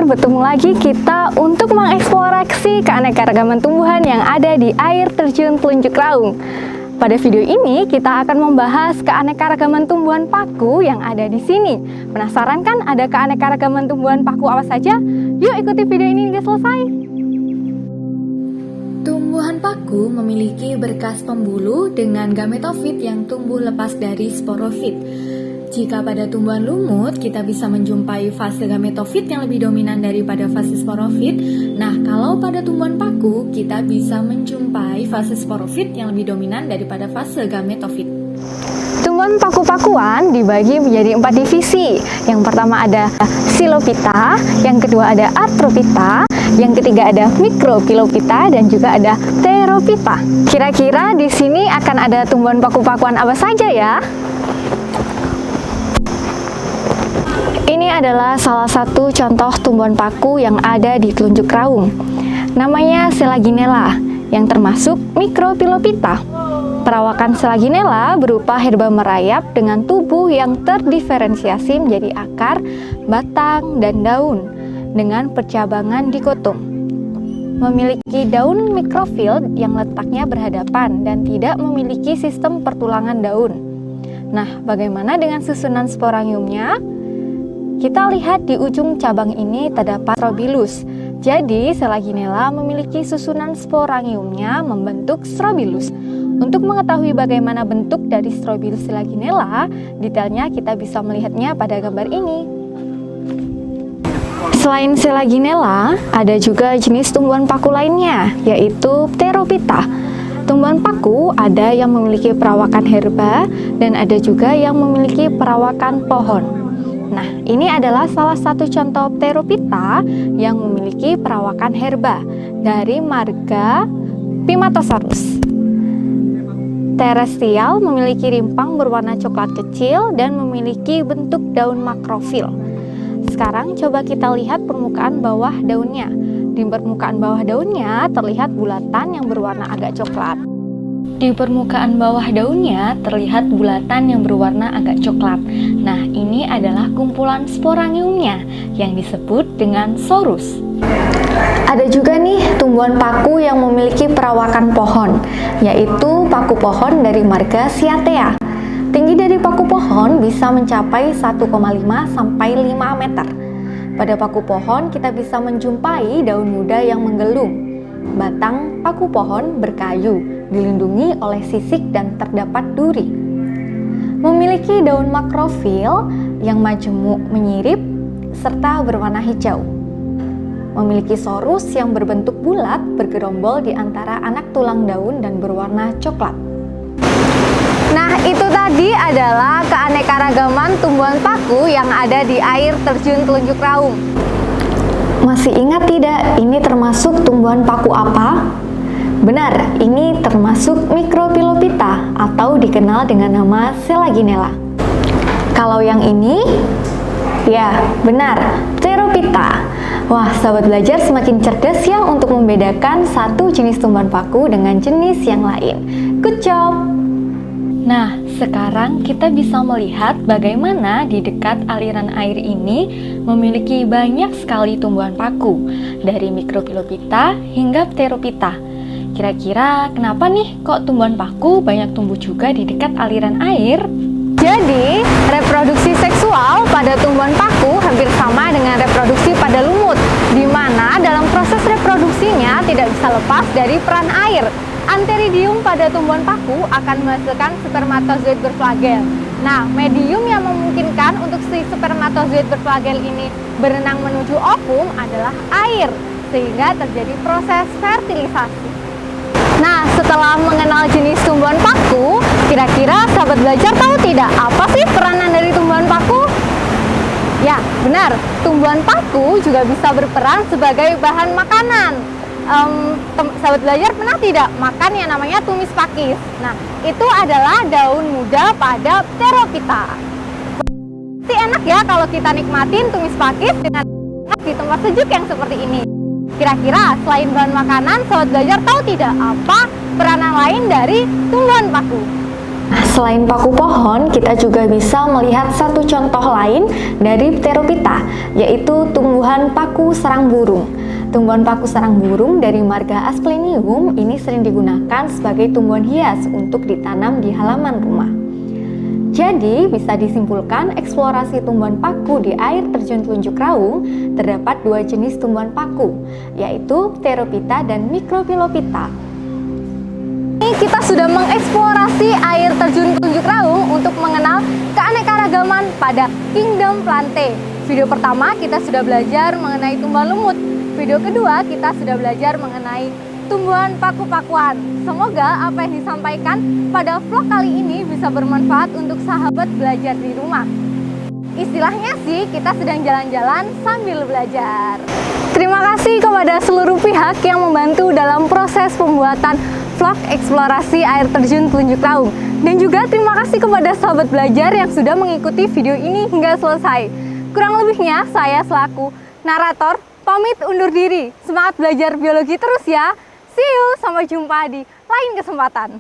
bertemu lagi kita untuk mengeksplorasi keanekaragaman tumbuhan yang ada di air terjun Telunjuk Raung. Pada video ini kita akan membahas keanekaragaman tumbuhan paku yang ada di sini. Penasaran kan ada keanekaragaman tumbuhan paku apa saja? Yuk ikuti video ini hingga selesai. Tumbuhan paku memiliki berkas pembuluh dengan gametofit yang tumbuh lepas dari sporofit. Jika pada tumbuhan lumut, kita bisa menjumpai fase gametofit yang lebih dominan daripada fase sporofit. Nah, kalau pada tumbuhan paku, kita bisa menjumpai fase sporofit yang lebih dominan daripada fase gametofit. Tumbuhan paku-pakuan dibagi menjadi 4 divisi. Yang pertama ada Psilophyta, yang kedua ada Arthrophyta, yang ketiga ada Microphyllophyta, dan juga ada Pterophyta. Kira-kira di sini akan ada tumbuhan paku-pakuan apa saja ya? Ini adalah salah satu contoh tumbuhan paku yang ada di Telunjuk Raung. Namanya Selaginella, yang termasuk Microphyllophyta. Perawakan Selaginella berupa herba merayap dengan tubuh yang terdiferensiasi menjadi akar, batang, dan daun dengan percabangan dikotom. Memiliki daun mikrofil yang letaknya berhadapan dan tidak memiliki sistem pertulangan daun. Nah, bagaimana dengan susunan sporangiumnya? Kita lihat di ujung cabang ini terdapat strobilus. Jadi, Selaginella memiliki susunan sporangiumnya membentuk strobilus. Untuk mengetahui bagaimana bentuk dari strobilus Selaginella, detailnya kita bisa melihatnya pada gambar ini. Selain Selaginella, ada juga jenis tumbuhan paku lainnya, yaitu Pterophyta. Tumbuhan paku ada yang memiliki perawakan herba dan ada juga yang memiliki perawakan pohon. Nah, ini adalah salah satu contoh Pterophyta yang memiliki perawakan herba dari marga Pimatosaurus. Terrestrial memiliki rimpang berwarna coklat kecil dan memiliki bentuk daun makrofil. Sekarang coba kita lihat permukaan bawah daunnya. Di permukaan bawah daunnya terlihat bulatan yang berwarna agak coklat. Di permukaan bawah daunnya terlihat bulatan yang berwarna agak coklat. Nah, ini adalah kumpulan sporangiumnya yang disebut dengan sorus. Ada juga nih tumbuhan paku yang memiliki perawakan pohon, yaitu paku pohon dari marga Cyathea. Tinggi dari paku pohon bisa mencapai 1,5 sampai 5 meter. Pada paku pohon kita bisa menjumpai daun muda yang menggelung. Batang paku pohon berkayu, dilindungi oleh sisik dan terdapat duri. Memiliki daun makrofil yang majemuk menyirip serta berwarna hijau. Memiliki sorus yang berbentuk bulat bergerombol di antara anak tulang daun dan berwarna coklat. Nah, itu tadi adalah keanekaragaman tumbuhan paku yang ada di air terjun Telunjuk Raung. Masih ingat tidak, ini termasuk tumbuhan paku apa? Benar, ini termasuk Microphyllophyta atau dikenal dengan nama Selaginella. Kalau yang ini, ya benar, Pterophyta. Wah, sahabat belajar semakin cerdas ya untuk membedakan satu jenis tumbuhan paku dengan jenis yang lain. Good job! Nah, sekarang kita bisa melihat bagaimana di dekat aliran air ini memiliki banyak sekali tumbuhan paku, dari Microphyllophyta hingga Pterophyta. Kira-kira kenapa nih kok tumbuhan paku banyak tumbuh juga di dekat aliran air? Jadi, reproduksi seksual pada tumbuhan paku hampir sama dengan reproduksi pada lumut, di mana dalam proses reproduksinya tidak bisa lepas dari peran air. Antheridium pada tumbuhan paku akan menghasilkan spermatozoid berflagel. Nah, medium yang memungkinkan untuk si spermatozoid berflagel ini berenang menuju ovum adalah air, sehingga terjadi proses fertilisasi. Nah, setelah mengenal jenis tumbuhan paku, kira-kira sahabat belajar tahu tidak apa sih peranan dari tumbuhan paku? Ya, benar, tumbuhan paku juga bisa berperan sebagai bahan makanan. Sahabat belajar pernah tidak makan yang namanya tumis pakis? Nah, itu adalah daun muda pada Pterophyta. Pasti enak ya kalau kita nikmatin tumis pakis dengan di tempat sejuk yang seperti ini. Kira-kira selain bahan makanan, sahabat belajar tahu tidak apa peranan lain dari tumbuhan paku? Selain paku pohon, kita juga bisa melihat satu contoh lain dari Pterophyta, yaitu tumbuhan paku sarang burung. Tumbuhan paku sarang burung dari marga Asplenium ini sering digunakan sebagai tumbuhan hias untuk ditanam di halaman rumah. Jadi, bisa disimpulkan eksplorasi tumbuhan paku di air terjun Telunjuk Raung terdapat dua jenis tumbuhan paku, yaitu Pterophyta dan Microphyllophyta. Kita sudah mengeksplorasi air terjun Telunjuk Raung untuk mengenal keanekaragaman pada Kingdom Plantae. Video pertama kita sudah belajar mengenai tumbuhan lumut. Video kedua kita sudah belajar mengenai tumbuhan paku-pakuan. Semoga apa yang disampaikan pada vlog kali ini bisa bermanfaat untuk sahabat belajar di rumah. Istilahnya sih kita sedang jalan-jalan sambil belajar. Terima kasih kepada seluruh pihak yang membantu dalam proses pembuatan vlog eksplorasi air terjun Telunjuk Raung. Dan juga terima kasih kepada sahabat belajar yang sudah mengikuti video ini hingga selesai. Kurang lebihnya saya selaku narator pamit undur diri. Semangat belajar biologi terus ya. See you, sampai jumpa di lain kesempatan.